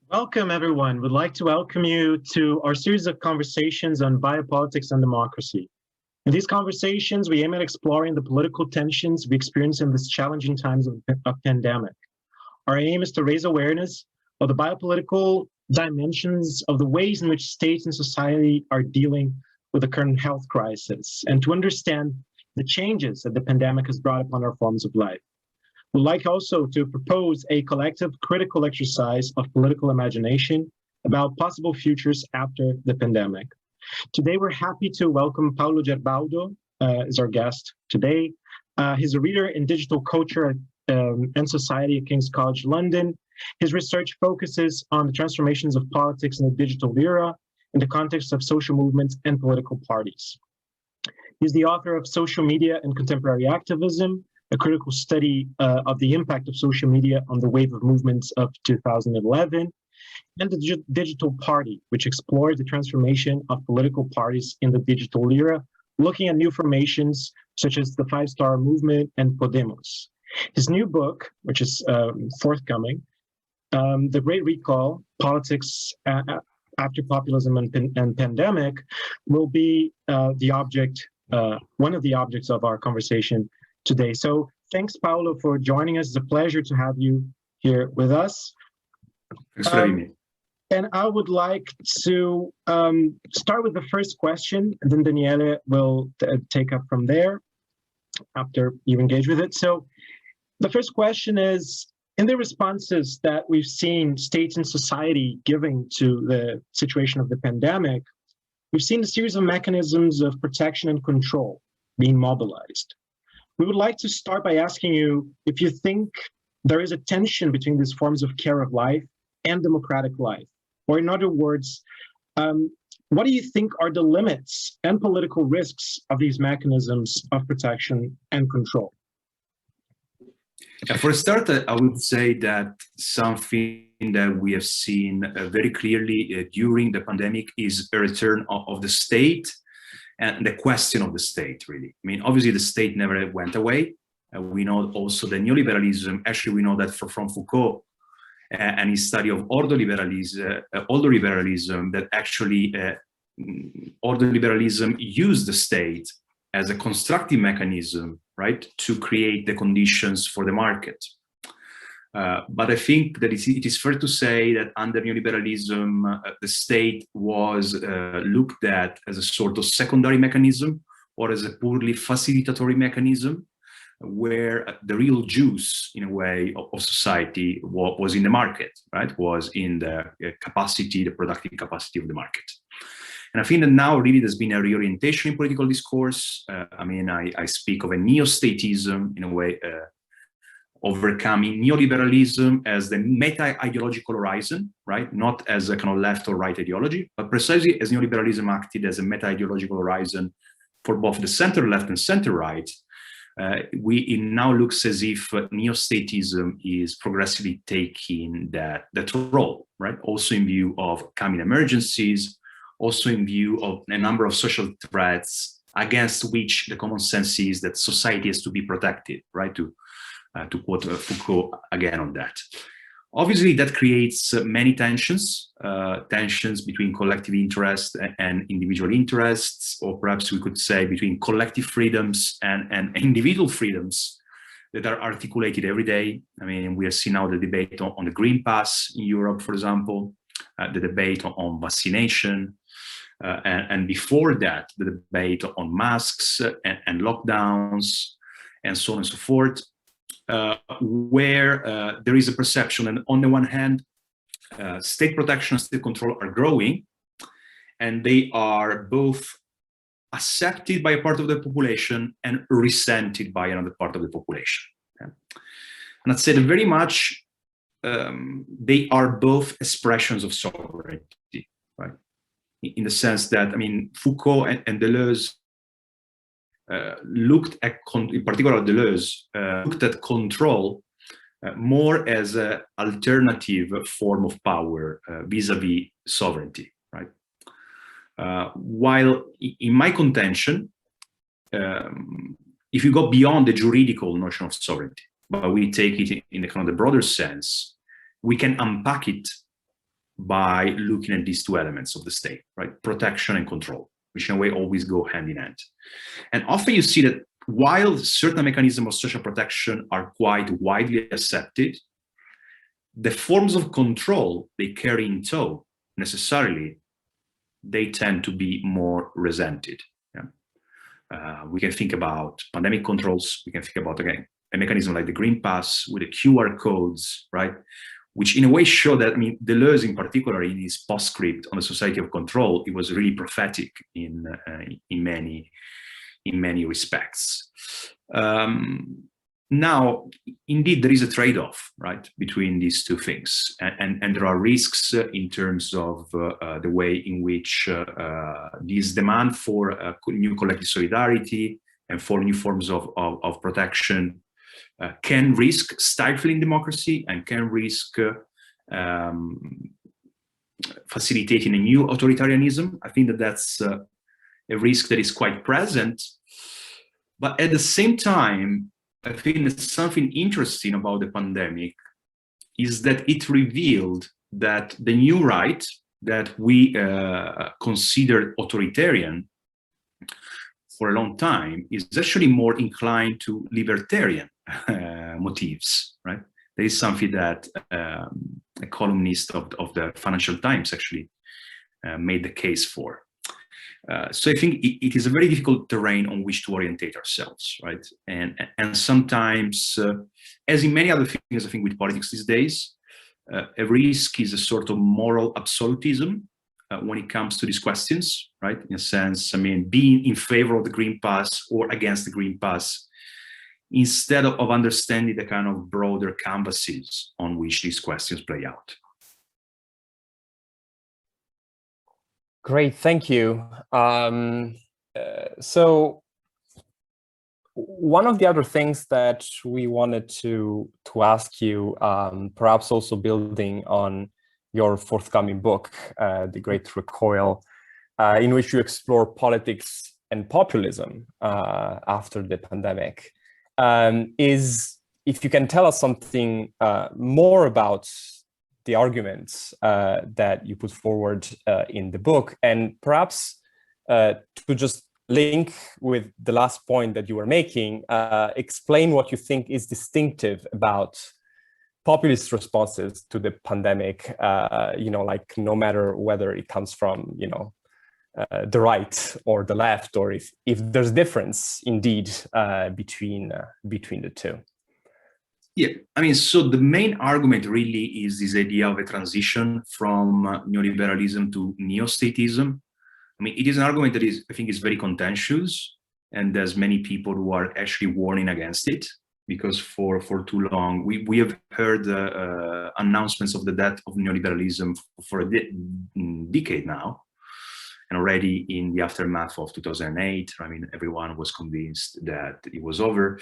Welcome, everyone. We'd like to welcome you to our series of conversations on biopolitics and democracy. In these conversations, we aim at exploring the political tensions we experience in these challenging times of pandemic. Our aim is to raise awareness of the biopolitical dimensions of the ways in which states and society are dealing with the current health crisis, and to understand the changes that the pandemic has brought upon our forms of life. We'd like also to propose a collective critical exercise of political imagination about possible futures after the pandemic. Today, we're happy to welcome Paolo Gerbaudo as our guest today. He's a reader in digital culture and society at King's College London. His research focuses on the transformations of politics in the digital era in the context of social movements and political parties. He's the author of Social Media and Contemporary Activism, a critical study of the impact of social media on the wave of movements of 2011, and the Digital Party, which explored the transformation of political parties in the digital era, looking at new formations such as the Five Star Movement and Podemos. His new book, which is forthcoming, The Great Recall, Politics After Populism and Pandemic, will be one of the objects of our conversation today. So thanks, Paolo, for joining us. It's a pleasure to have you here with us. Thanks for having me. And I would like to start with the first question, and then Daniele will take up from there after you engage with it. So the first question is, in the responses that we've seen states and society giving to the situation of the pandemic, we've seen a series of mechanisms of protection and control being mobilized. We would like to start by asking you if you think there is a tension between these forms of care of life and democratic life. Or in other words, what do you think are the limits and political risks of these mechanisms of protection and control? For a start, I would say that something that we have seen very clearly during the pandemic is a return of the state and the question of the state, really. I mean, obviously, the state never went away. We know also the neoliberalism. Actually, we know that from Foucault and his study of ordoliberalism, that actually ordoliberalism used the state as a constructive mechanism, right, to create the conditions for the market. But I think that it is fair to say that under neoliberalism, the state was looked at as a sort of secondary mechanism or as a purely facilitatory mechanism, where the real juice, in a way, of society was in the market, right? Was in the capacity, the productive capacity of the market. And I think that now really there's been a reorientation in political discourse. I speak of a neo-statism, in a way, overcoming neoliberalism as the meta-ideological horizon, right? Not as a kind of left or right ideology, but precisely as neoliberalism acted as a meta-ideological horizon for both the center-left and center-right. It now looks as if neo-statism is progressively taking that role, right? Also in view of coming emergencies, also in view of a number of social threats against which the common sense is that society has to be protected, right? To quote Foucault again on that. Obviously, that creates many tensions between collective interest and individual interests, or perhaps we could say between collective freedoms and individual freedoms that are articulated every day. I mean, we are seeing now the debate on the Green Pass in Europe, for example, the debate on vaccination, and before that, the debate on masks and lockdowns, and so on and so forth. Where there is a perception, and on the one hand, state protection and state control are growing, and they are both accepted by a part of the population and resented by another part of the population. Okay? And I'd say that very much they are both expressions of sovereignty, right? In the sense that, I mean, Foucault and Deleuze looked at, in particular Deleuze, looked at control more as an alternative form of power vis-a-vis sovereignty, right? While in my contention, if you go beyond the juridical notion of sovereignty, but we take it in the kind of the broader sense, we can unpack it by looking at these two elements of the state, right? Protection and control, which in a way always go hand in hand. And often you see that while certain mechanisms of social protection are quite widely accepted, the forms of control they carry in tow necessarily, they tend to be more resented. Yeah? We can think about pandemic controls. We can think about, again, a mechanism like the Green Pass with the QR codes, right? Which in a way show that, I mean, Deleuze in particular, in his postscript on the society of control, it was really prophetic in many respects. Now, indeed, there is a trade-off, right, between these two things, and there are risks in terms of the way in which this demand for new collective solidarity and for new forms of protection can risk stifling democracy and can risk facilitating a new authoritarianism. I think that that's a risk that is quite present, but at the same time, I think that something interesting about the pandemic is that it revealed that the new right that we considered authoritarian for a long time is actually more inclined to libertarian motifs, right? There is something that a columnist of the Financial Times actually made the case for. So I think it is a very difficult terrain on which to orientate ourselves, right? And sometimes, as in many other things, I think with politics these days, a risk is a sort of moral absolutism when it comes to these questions, right? In a sense, I mean, being in favor of the Green Pass or against the Green Pass, instead of understanding the kind of broader canvases on which these questions play out. Great, thank you. So one of the other things that we wanted to ask you, perhaps also building on your forthcoming book, The Great Recoil, in which you explore politics and populism after the pandemic, is if you can tell us something more about the arguments that you put forward in the book, and perhaps to just link with the last point that you were making, explain what you think is distinctive about populist responses to the pandemic, like no matter whether it comes from, the right or the left, or if there's difference indeed between the two. Yeah, I mean, so the main argument really is this idea of a transition from neoliberalism to neo-statism. I mean, it is an argument that I think is very contentious, and there's many people who are actually warning against it, because for too long, we have heard announcements of the death of neoliberalism for a decade now. And already in the aftermath of 2008, I mean, everyone was convinced that it was over.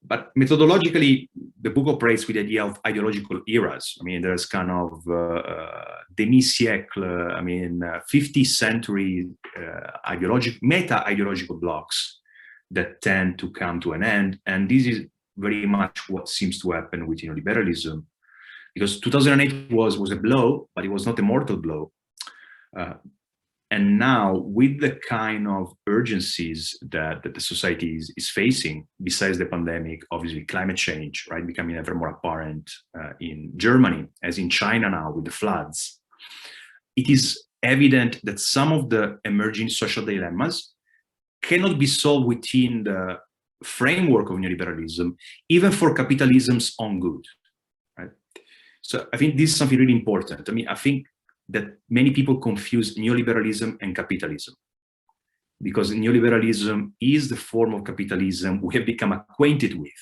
But methodologically, the book operates with the idea of ideological eras. I mean, there's kind of demi-siècle, 50th century meta-ideological blocks that tend to come to an end. And this is very much what seems to happen with neoliberalism, because 2008 was a blow, but it was not a mortal blow. And now, with the kind of urgencies that the society is facing, besides the pandemic, obviously climate change, right, becoming ever more apparent in Germany, as in China now with the floods, it is evident that some of the emerging social dilemmas cannot be solved within the framework of neoliberalism, even for capitalism's own good, right? So I think this is something really important. I mean, I think that many people confuse neoliberalism and capitalism, because neoliberalism is the form of capitalism we have become acquainted with.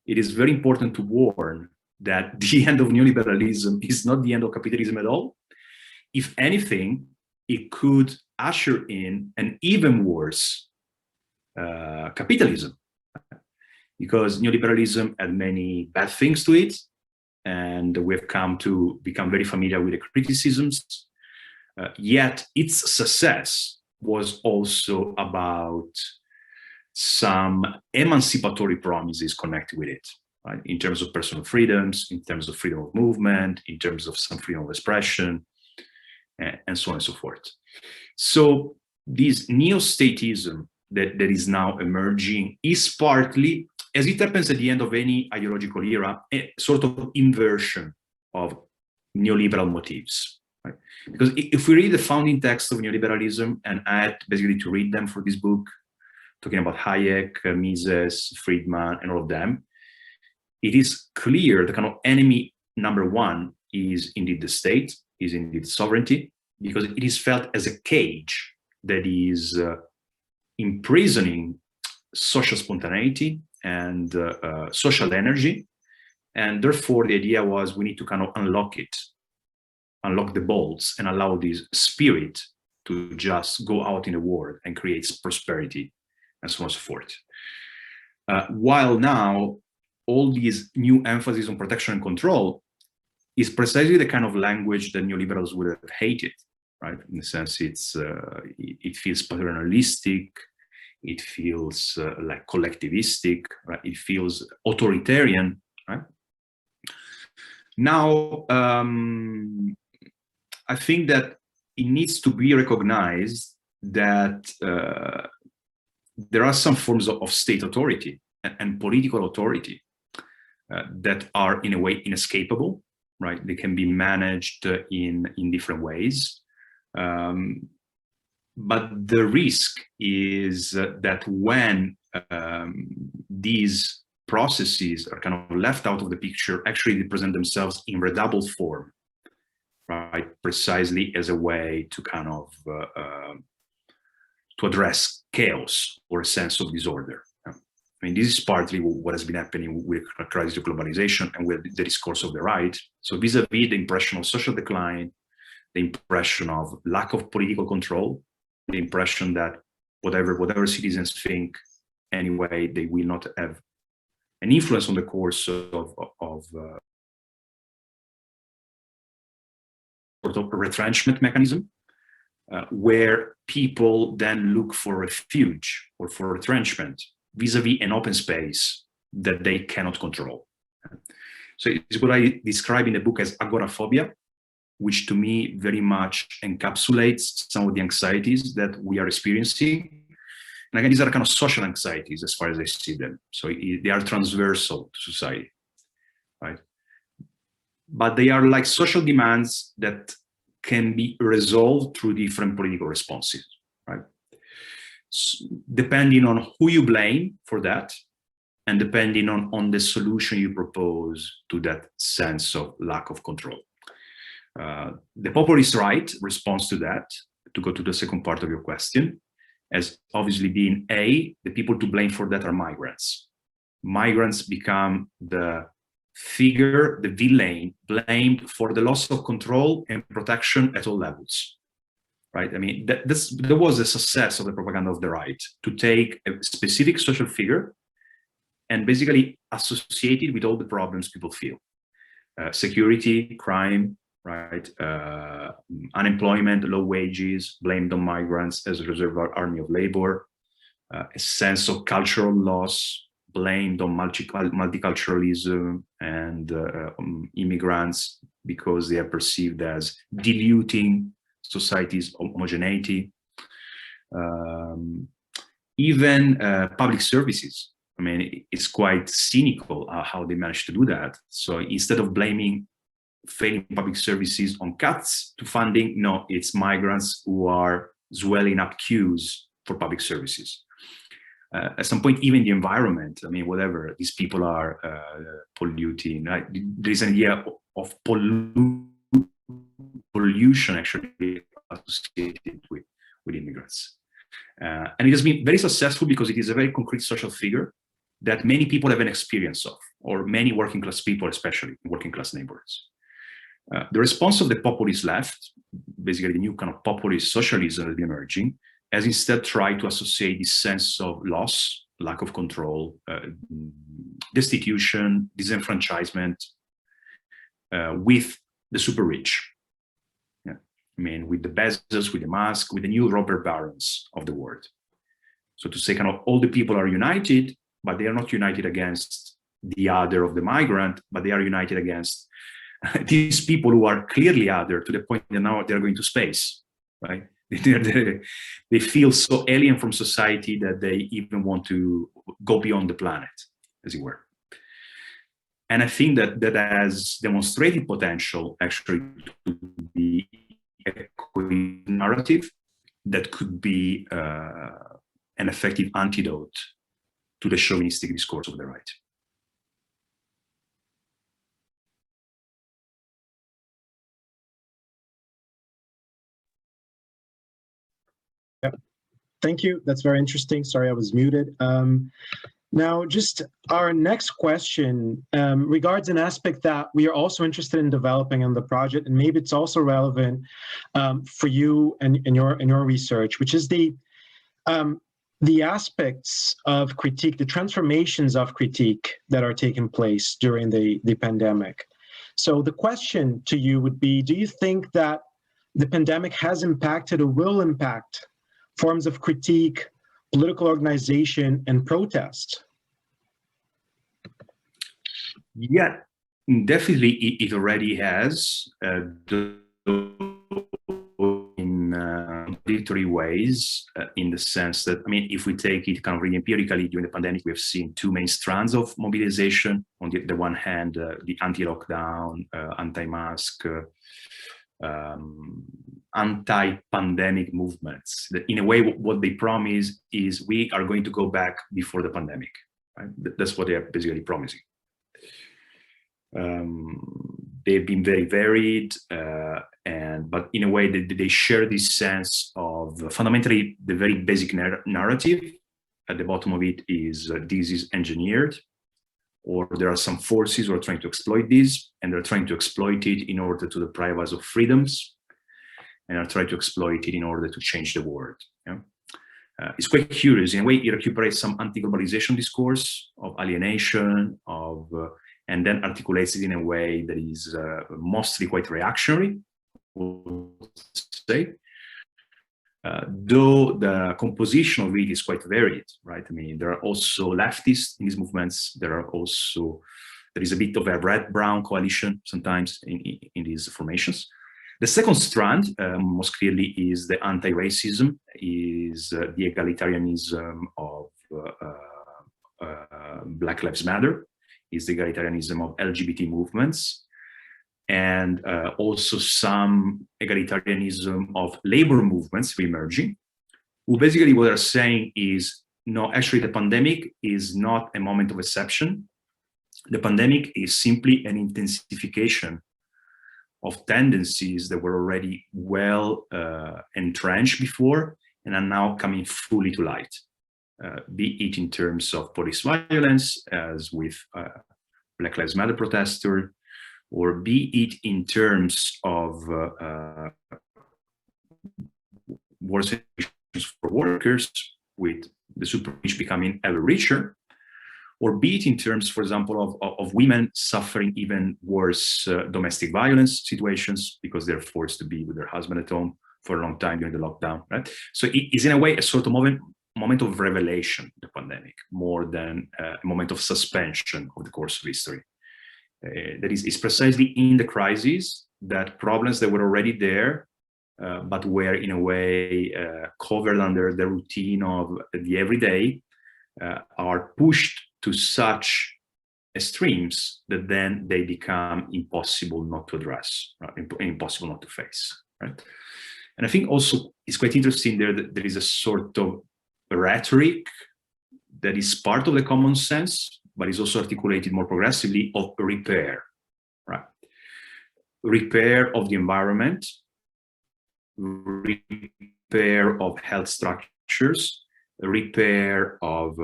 It is very important to warn that the end of neoliberalism is not the end of capitalism at all. If anything, it could usher in an even worse capitalism, because neoliberalism had many bad things to it, and we've come to become very familiar with the criticisms. Yet its success was also about some emancipatory promises connected with it, right? In terms of personal freedoms, in terms of freedom of movement, in terms of some freedom of expression, and so on and so forth. So this neo-statism that is now emerging is partly, as it happens at the end of any ideological era, a sort of inversion of neoliberal motives. Right? Because if we read the founding text of neoliberalism, and I had basically to read them for this book, talking about Hayek, Mises, Friedman, and all of them, it is clear the kind of enemy number one is indeed the state, is indeed sovereignty, because it is felt as a cage that is imprisoning social spontaneity and social energy. And therefore, the idea was we need to kind of unlock it, unlock the bolts, and allow this spirit to just go out in the world and create prosperity, and so on and so forth. While now, all these new emphasis on protection and control is precisely the kind of language that neoliberals would have hated, right? In the sense it feels paternalistic, it feels like collectivistic, right? It feels authoritarian, right? Now, I think that it needs to be recognized that there are some forms of state authority and political authority that are in a way inescapable, right? They can be managed in different ways. But the risk is that when these processes are kind of left out of the picture, actually they present themselves in redoubled form, right? Precisely as a way to kind of to address chaos or a sense of disorder. I mean, this is partly what has been happening with a crisis of globalization and with the discourse of the right. So vis-a-vis the impression of social decline, the impression of lack of political control, the impression that whatever citizens think, anyway, they will not have an influence on the course of sort of a retrenchment mechanism, where people then look for refuge or for retrenchment vis-a-vis an open space that they cannot control. So it's what I describe in the book as agoraphobia, which to me very much encapsulates some of the anxieties that we are experiencing. And again, these are kind of social anxieties as far as I see them. So they are transversal to society, right? But they are like social demands that can be resolved through different political responses, right? So, depending on who you blame for that, and depending on the solution you propose to that sense of lack of control. The populist right responds to that, to go to the second part of your question, as obviously being the people to blame for that are migrants. Migrants become the figure, the villain, blamed for the loss of control and protection at all levels, right? I mean, there was a success of the propaganda of the right to take a specific social figure and basically associate it with all the problems people feel. Security, crime, right? Unemployment, low wages, blamed on migrants as a reserve army of labor, a sense of cultural loss, blamed on multiculturalism and immigrants because they are perceived as diluting society's homogeneity. Even public services. I mean, it's quite cynical how they managed to do that. So instead of blaming failing public services on cuts to funding, no, it's migrants who are swelling up queues for public services. At some point, even the environment, I mean, whatever, these people are polluting. There is an idea of pollution actually associated with immigrants. And it has been very successful because it is a very concrete social figure that many people have an experience of, or many working class people, especially in working class neighborhoods. The response of the populist left, basically the new kind of populist socialism that is emerging, has instead tried to associate this sense of loss, lack of control, destitution, disenfranchisement with the super rich. Yeah. I mean, with the Bezos, with the Musk, with the new robber barons of the world. So to say kind of all the people are united, but they are not united against the other of the migrant, but they are united against these people who are clearly other, to the point that now they're going to space, right? They feel so alien from society that they even want to go beyond the planet, as it were. And I think that that has demonstrated potential actually to be a narrative that could be an effective antidote to the chauvinistic discourse of the right. Thank you. That's very interesting. Sorry, I was muted. Now, just our next question regards an aspect that we are also interested in developing on the project, and maybe it's also relevant for you and in your research, which is the aspects of critique, the transformations of critique that are taking place during the pandemic. So the question to you would be, do you think that the pandemic has impacted or will impact forms of critique, political organization, and protest? Yeah, definitely it already has, in contradictory ways, in the sense that, I mean, if we take it kind of really empirically, during the pandemic, we have seen two main strands of mobilization. On the one hand, the anti-lockdown, anti-mask, anti-pandemic movements. That in a way, what they promise is we are going to go back before the pandemic. Right? That's what they are basically promising. They've been very varied, but in a way they share this sense of fundamentally the very basic narrative. At the bottom of it is this is engineered, or there are some forces who are trying to exploit this, and they're trying to exploit it in order to deprive us of freedoms, and are trying to exploit it in order to change the world. Yeah? It's quite curious. In a way, it recuperates some anti-globalization discourse of alienation, and then articulates it in a way that is mostly quite reactionary, we'll say. Though the composition of it is quite varied, right? I mean, there are also leftists in these movements. There is a bit of a red-brown coalition sometimes in these formations. The second strand, most clearly, is the anti-racism, is the egalitarianism of Black Lives Matter, is the egalitarianism of LGBT movements, and also some egalitarianism of labor movements emerging, who basically what they're saying is, no, actually the pandemic is not a moment of exception. The pandemic is simply an intensification of tendencies that were already well entrenched before and are now coming fully to light. Be it in terms of police violence, as with Black Lives Matter protester, or be it in terms of worse conditions for workers, with the super rich becoming ever richer, or be it in terms, for example, of women suffering even worse domestic violence situations because they're forced to be with their husband at home for a long time during the lockdown, right? So it is in a way a sort of moment of revelation, the pandemic, more than a moment of suspension of the course of history. That is precisely in the crisis that problems that were already there, but were in a way covered under the routine of the everyday, are pushed to such extremes that then they become impossible not to address, right? Impossible not to face, right? And I think also it's quite interesting there that there is a sort of rhetoric that is part of the common sense, but is also articulated more progressively, of repair, right? Repair of the environment, repair of health structures, repair of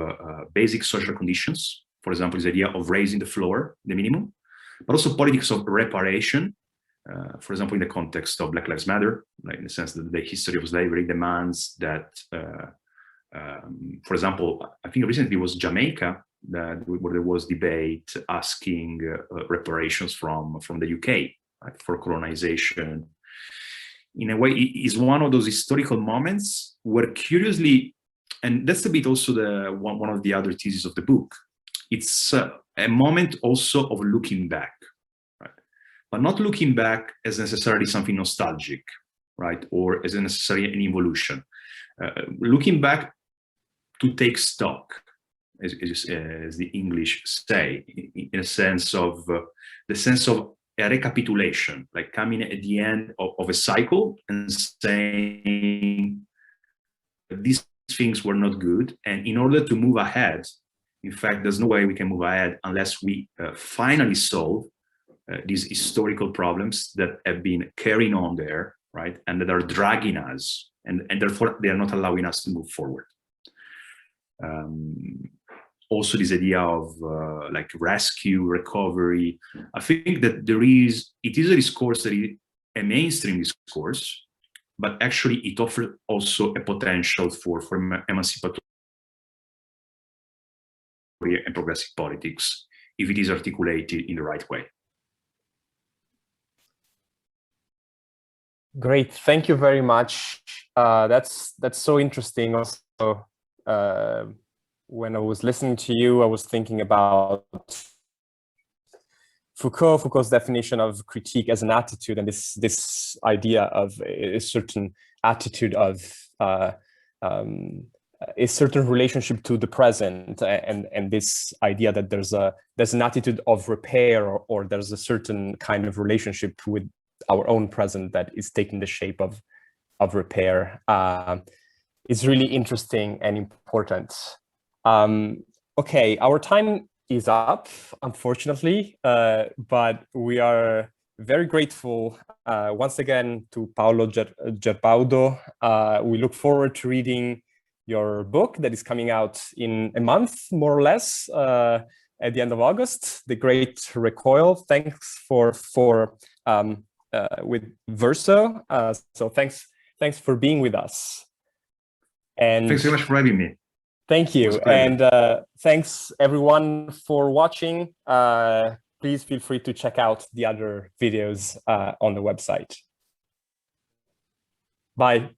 basic social conditions. For example, this idea of raising the floor, the minimum, but also politics of reparation. For example, in the context of Black Lives Matter, like in the sense that the history of slavery demands that, for example, I think recently it was Jamaica, where there was debate asking reparations from the UK, right, for colonization. In a way, it is one of those historical moments where, curiously, and that's a bit also one of the other theses of the book, it's a moment also of looking back, right? But not looking back as necessarily something nostalgic, right? Or as necessarily an evolution. Looking back to take stock, as the English say, in a sense of the sense of a recapitulation, like coming at the end of a cycle and saying these things were not good, and in order to move ahead, in fact, there's no way we can move ahead unless we finally solve these historical problems that have been carrying on there, right, and that are dragging us, and therefore they are not allowing us to move forward. Also, this idea of like rescue, recovery. I think that it is a discourse that is a mainstream discourse, but actually it offers also a potential for emancipatory and progressive politics if it is articulated in the right way. Great, thank you very much. That's so interesting. Also, when I was listening to you, I was thinking about Foucault's definition of critique as an attitude, and this idea of a certain attitude of a certain relationship to the present, and this idea that there's an attitude of repair, or there's a certain kind of relationship with our own present that is taking the shape of repair. It's really interesting and important. Okay, our time is up, unfortunately, but we are very grateful once again to Paolo Gerbaudo. We look forward to reading your book that is coming out in a month, more or less, at the end of August, The Great Recoil. Thanks with Verso. So thanks for being with us. And thanks very much for having me. Thank you. And thanks everyone for watching. Please feel free to check out the other videos on the website. Bye.